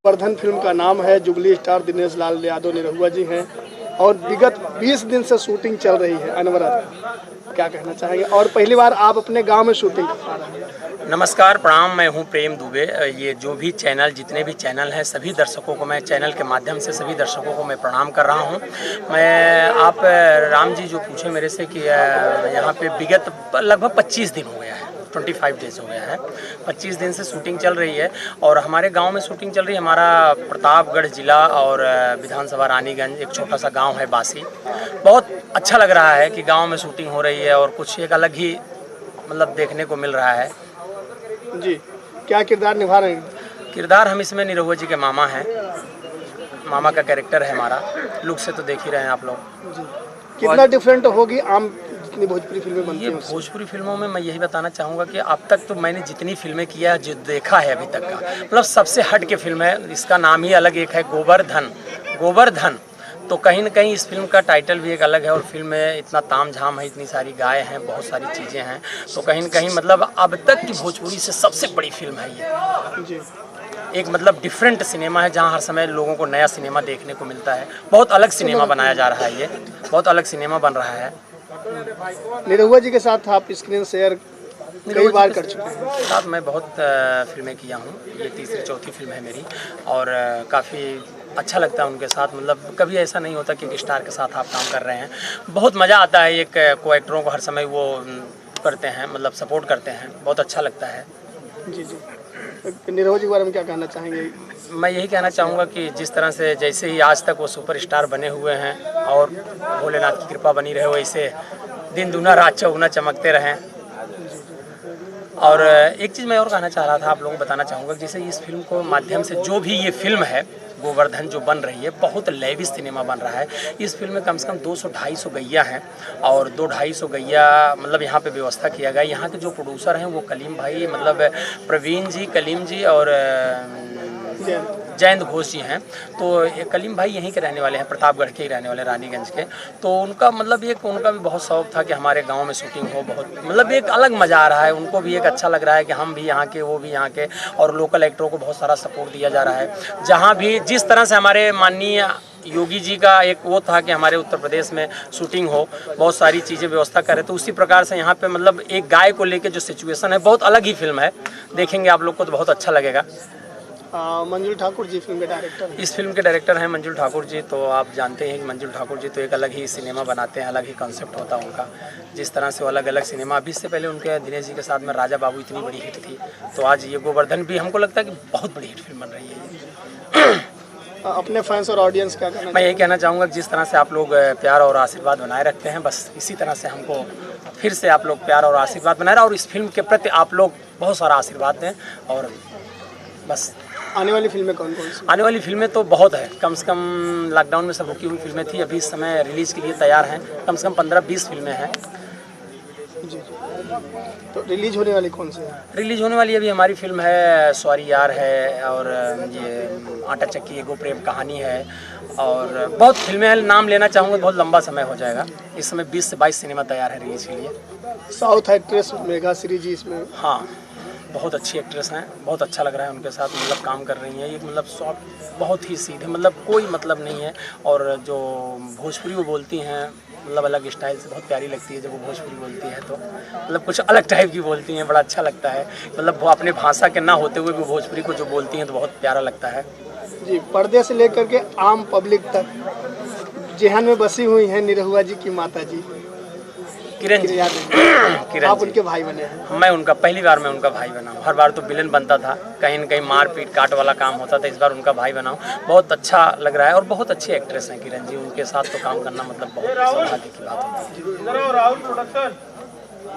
Govardhan film का नाम है। जुबली स्टार दिनेश लाल यादव निरहुआ जी हैं और विगत 20 दिन से शूटिंग चल रही है अनवरत। क्या कहना चाहेंगे? और पहली बार आप अपने गांव में शूटिंग कर रहे हैं। नमस्कार, प्रणाम। मैं हूं प्रेम दुबे। ये जो भी चैनल, जितने भी चैनल हैं, सभी दर्शकों को मैं चैनल के माध्यम से सभी दर्शकों को मैं प्रणाम कर रहा हूं। मैं आप राम जी जो पूछे मेरे से कि यहाँ पे विगत लगभग 25 दिन हो गया है, 25 डेज़ हो गया है। 25 दिन से शूटिंग चल रही है और हमारे गांव में शूटिंग चल रही है। हमारा प्रतापगढ़ जिला और विधानसभा रानीगंज, एक छोटा सा गांव है बासी। बहुत अच्छा लग रहा है कि गांव में शूटिंग हो रही है और कुछ एक अलग ही मतलब देखने को मिल रहा है। जी, क्या किरदार निभा रहे हैं? किरदार हम इसमें निरहुआ जी के मामा हैं। मामा का कैरेक्टर है हमारा। लुक से तो देख ही रहे हैं आप लोग। जी, कितना डिफरेंट होगी आम जितनी भोजपुरी फिल्में बनती ये हैं? भोजपुरी फिल्मों में मैं यही बताना चाहूँगा कि अब तक तो मैंने जितनी फिल्में किया है, जो देखा है अभी तक का, मतलब सबसे हट के फिल्म है। इसका नाम ही अलग एक है, गोवर्धन। गोवर्धन तो कहीं न कहीं इस फिल्म का टाइटल भी एक अलग है और फिल्म में इतना ताम झाम है, इतनी सारी गाय हैं, बहुत सारी चीज़ें हैं। तो कहीं न कहीं मतलब अब तक की भोजपुरी से सबसे बड़ी फिल्म है ये। जी, एक मतलब डिफरेंट सिनेमा है जहाँ हर समय लोगों को नया सिनेमा देखने को मिलता है। बहुत अलग सिनेमा बनाया जा रहा है, ये बहुत अलग सिनेमा बन रहा है। निरहुआ जी के साथ आप स्क्रीन शेयर कई बार कर चुके हैं। साथ मैं बहुत फिल्में किया हूँ। ये तीसरी चौथी फिल्म है मेरी और काफ़ी अच्छा लगता है उनके साथ। मतलब कभी ऐसा नहीं होता कि एक स्टार के साथ आप काम कर रहे हैं। बहुत मज़ा आता है। एक को एक्टरों को हर समय वो करते हैं, मतलब सपोर्ट करते हैं। बहुत अच्छा लगता है। जी जी, निरहुआ जी के बारे में क्या कहना चाहेंगे? मैं यही कहना चाहूँगा कि जिस तरह से जैसे ही आज तक वो सुपरस्टार बने हुए हैं और भोलेनाथ की कृपा बनी रहे, वैसे दिन दूना रात चौगुना चमकते रहें। और एक चीज़ मैं और कहना चाह रहा था, आप लोगों को बताना चाहूँगा, जैसे इस फिल्म को माध्यम से जो भी ये फिल्म है गोवर्धन जो बन रही है, बहुत लेविश सिनेमा बन रहा है। इस फिल्म में कम से कम 200-250 गैया हैं और 200-250 गैया मतलब यहाँ पे व्यवस्था किया गया। यहाँ के जो प्रोड्यूसर हैं वो कलीम भाई, मतलब प्रवीण जी, कलीम जी और जयंत घोष जी हैं। तो कलीम भाई यहीं के रहने वाले हैं, प्रतापगढ़ के ही रहने वाले, रानीगंज के। तो उनका मतलब एक उनका भी बहुत शौक था कि हमारे गांव में शूटिंग हो। बहुत मतलब एक अलग मज़ा आ रहा है। उनको भी एक अच्छा लग रहा है कि हम भी यहाँ के, वो भी यहाँ के, और लोकल एक्टरों को बहुत सारा सपोर्ट दिया जा रहा है। जहाँ भी जिस तरह से हमारे माननीय योगी जी का एक वो था कि हमारे उत्तर प्रदेश में शूटिंग हो, बहुत सारी चीज़ें व्यवस्था करें, तो उसी प्रकार से यहाँ पे मतलब एक गाय को लेकर जो सिचुएशन है, बहुत अलग ही फिल्म है। देखेंगे आप लोग को तो बहुत अच्छा लगेगा। मंजुल ठाकुर जी फिल्म के डायरेक्टर हैं। इस फिल्म के डायरेक्टर हैं मंजुल ठाकुर जी। तो आप जानते हैं कि मंजुल ठाकुर जी तो एक अलग ही सिनेमा बनाते हैं, अलग ही कॉन्सेप्ट होता है उनका। जिस तरह से वो अलग अलग सिनेमा, अभी इससे पहले उनके दिनेश जी के साथ में राजा बाबू इतनी बड़ी हिट थी, तो आज ये गोवर्धन भी हमको लगता है कि बहुत बड़ी हिट फिल्म बन रही है ये। अपने फैंस और ऑडियंस क्या कहना? मैं यही कहना चाहूँगा, जिस तरह से आप लोग प्यार और आशीर्वाद बनाए रखते हैं, बस इसी तरह से हमको फिर से आप लोग प्यार और आशीर्वाद बनाए रखें और इस फिल्म के प्रति आप लोग बहुत सारा आशीर्वाद दें। और बस आने वाली फिल्में कौन कौन सी? आने वाली फिल्में तो बहुत है। कम से कम लॉकडाउन में सब रुकी हुई फिल्में थी, अभी इस समय रिलीज़ के लिए तैयार हैं। कम से कम 15-20 फिल्में हैं। जी, तो रिलीज होने वाली कौन सी है? रिलीज होने वाली अभी हमारी फिल्म है सॉरी यार है, और ये आटा चक्की एगो प्रेम कहानी है, और बहुत फिल्में हैं। नाम लेना चाहूँगा, बहुत लंबा समय हो जाएगा। इस समय 20 से 22 सिनेमा तैयार है रिलीज के लिए। साउथ एक्ट्रेस मेघा श्री जी इसमें? हाँ, बहुत अच्छी एक्ट्रेस हैं। बहुत अच्छा लग रहा है उनके साथ मतलब काम कर रही हैं। ये मतलब सॉफ्ट, बहुत ही सीधे, मतलब कोई मतलब नहीं है। और जो भोजपुरी वो बोलती हैं, मतलब अलग स्टाइल से, बहुत प्यारी लगती है जब वो भोजपुरी बोलती है। तो मतलब कुछ अलग टाइप की बोलती हैं, बड़ा अच्छा लगता है। मतलब वो अपने भाषा के ना होते हुए भी भोजपुरी को जो बोलती हैं तो बहुत प्यारा लगता है। जी, पर्दे से लेकर के आम पब्लिक तक जेहन में बसी हुई हैं निरहुआ जी की माता जी किरण जी। किरण आप उनके भाई बने हैं। मैं उनका पहली बार मैं उनका भाई बना हूँ। हर बार तो विलन बनता था, कहीं न कहीं मार पीट काट वाला काम होता था। इस बार उनका भाई बना हूँ, बहुत अच्छा लग रहा है। और बहुत अच्छी एक्ट्रेस हैं किरण जी, उनके साथ तो काम करना मतलब बहुत सौभाग्य की बात होती है।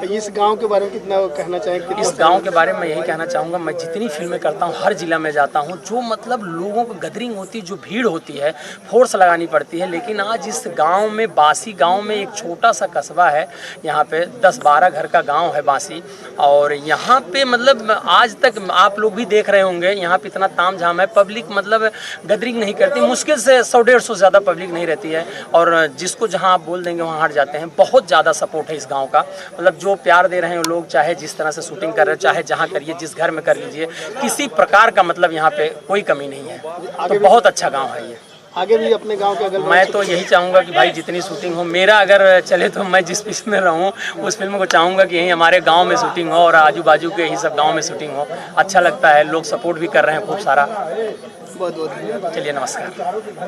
इस गांव के बारे में कितना कहना चाहेंगे? इस गांव के बारे में मैं यही कहना चाहूँगा, मैं जितनी फिल्में करता हूँ, हर जिला में जाता हूँ, जो मतलब लोगों को गैदरिंग होती है, जो भीड़ होती है, फोर्स लगानी पड़ती है। लेकिन आज इस गांव में, बासी गांव में, एक छोटा सा कस्बा है, यहाँ पे 10-12 घर का गांव है बासी, और यहाँ पे मतलब आज तक आप लोग भी देख रहे होंगे, यहाँ पे इतना ताम झाम है। पब्लिक मतलब गैदरिंग नहीं करती, मुश्किल से 100-150 से ज़्यादा पब्लिक नहीं रहती है। और जिसको जहाँ आप बोल देंगे वहाँ हट जाते हैं। बहुत ज़्यादा सपोर्ट है इस गाँव का। मतलब जो प्यार दे रहे हैं लोग, चाहे जिस तरह से शूटिंग कर रहे हो, चाहे जहाँ करिए, जिस घर में कर लीजिए, किसी प्रकार का मतलब यहाँ पे कोई कमी नहीं है। तो बहुत अच्छा गाँव है ये। आगे भी अपने गांव के अगल मैं तो यही चाहूँगा कि भाई जितनी शूटिंग हो, मेरा अगर चले तो मैं जिस फिल्म में रहूँ उस फिल्म को चाहूँगा कि यहीं हमारे गांव में शूटिंग हो और आजू बाजू के यही सब गांव में शूटिंग हो। अच्छा लगता है, लोग सपोर्ट भी कर रहे हैं खूब सारा। बहुत बहुत चलिए, नमस्कार।